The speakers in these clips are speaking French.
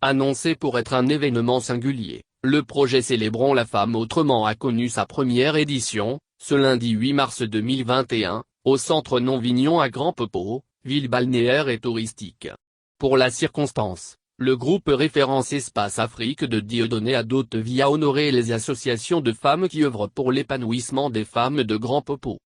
Annoncé pour être un événement singulier, le projet Célébrons la femme autrement a connu sa première édition, ce lundi 8 mars 2021, au centre Non-Vignon à Grand Peupot, ville balnéaire et touristique. Pour la circonstance, le groupe Référence Espace Afrique de Dieudonné Adotevie a honoré les associations de femmes qui œuvrent pour l'épanouissement des femmes de Grand Peupot.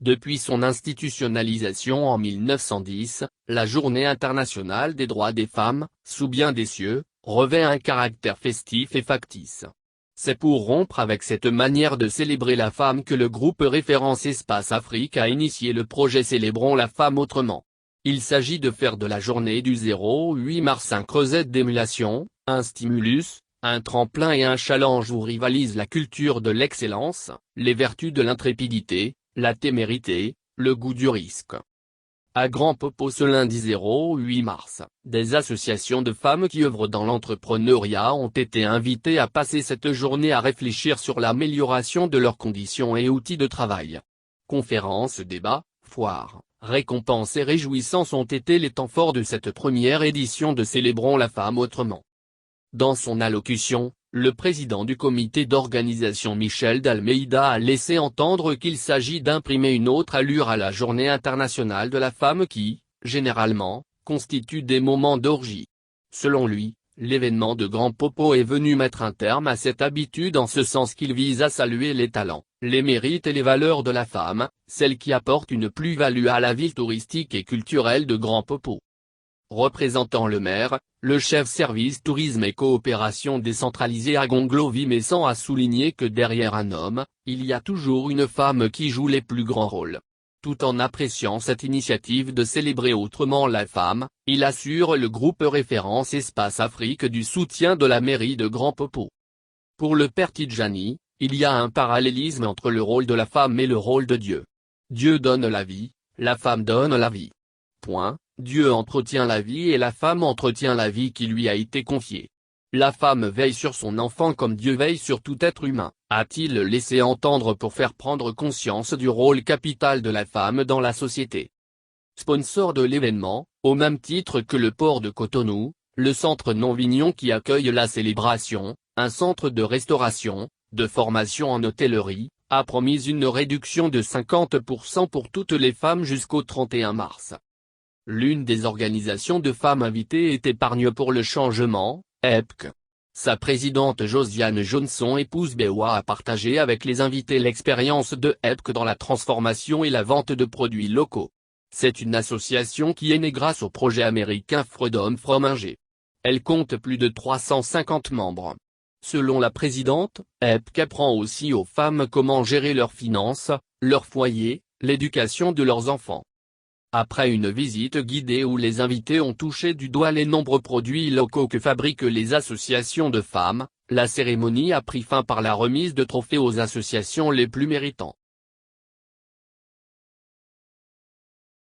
Depuis son institutionnalisation en 1910, la Journée internationale des droits des femmes, sous bien des cieux, revêt un caractère festif et factice. C'est pour rompre avec cette manière de célébrer la femme que le groupe Référence Espace Afrique a initié le projet Célébrons la femme autrement. Il s'agit de faire de la journée du 08 mars un creuset d'émulation, un stimulus, un tremplin et un challenge où rivalisent la culture de l'excellence, les vertus de l'intrépidité, la témérité, le goût du risque. À Grand Peupot ce lundi 08 mars, des associations de femmes qui œuvrent dans l'entrepreneuriat ont été invitées à passer cette journée à réfléchir sur l'amélioration de leurs conditions et outils de travail. Conférences, débats, foires, récompenses et réjouissances ont été les temps forts de cette première édition de Célébrons la femme autrement. Dans son allocution, le président du comité d'organisation Michel d'Almeida a laissé entendre qu'il s'agit d'imprimer une autre allure à la Journée internationale de la femme qui, généralement, constitue des moments d'orgie. Selon lui, l'événement de Grand Peupot est venu mettre un terme à cette habitude en ce sens qu'il vise à saluer les talents, les mérites et les valeurs de la femme, celles qui apportent une plus-value à la ville touristique et culturelle de Grand Peupot. Représentant le maire, le chef service tourisme et coopération décentralisée à Gonglo-Vimessan a souligné que derrière un homme, il y a toujours une femme qui joue les plus grands rôles. Tout en appréciant cette initiative de célébrer autrement la femme, il assure le groupe Référence Espace Afrique du soutien de la mairie de Grand Peupot. Pour le père Tidjani, il y a un parallélisme entre le rôle de la femme et le rôle de Dieu. Dieu donne la vie, la femme donne la vie. Point. Dieu entretient la vie et la femme entretient la vie qui lui a été confiée. La femme veille sur son enfant comme Dieu veille sur tout être humain, a-t-il laissé entendre pour faire prendre conscience du rôle capital de la femme dans la société. Sponsor de l'événement, au même titre que le port de Cotonou, le centre Non-Vignon qui accueille la célébration, un centre de restauration, de formation en hôtellerie, a promis une réduction de 50% pour toutes les femmes jusqu'au 31 mars. L'une des organisations de femmes invitées est Épargne pour le changement, EPC. Sa présidente Josiane Johnson épouse Bewa a partagé avec les invités l'expérience de EPC dans la transformation et la vente de produits locaux. C'est une association qui est née grâce au projet américain Freedom from Inger. Elle compte plus de 350 membres. Selon la présidente, EPC apprend aussi aux femmes comment gérer leurs finances, leur foyer, l'éducation de leurs enfants. Après une visite guidée où les invités ont touché du doigt les nombreux produits locaux que fabriquent les associations de femmes, la cérémonie a pris fin par la remise de trophées aux associations les plus méritants.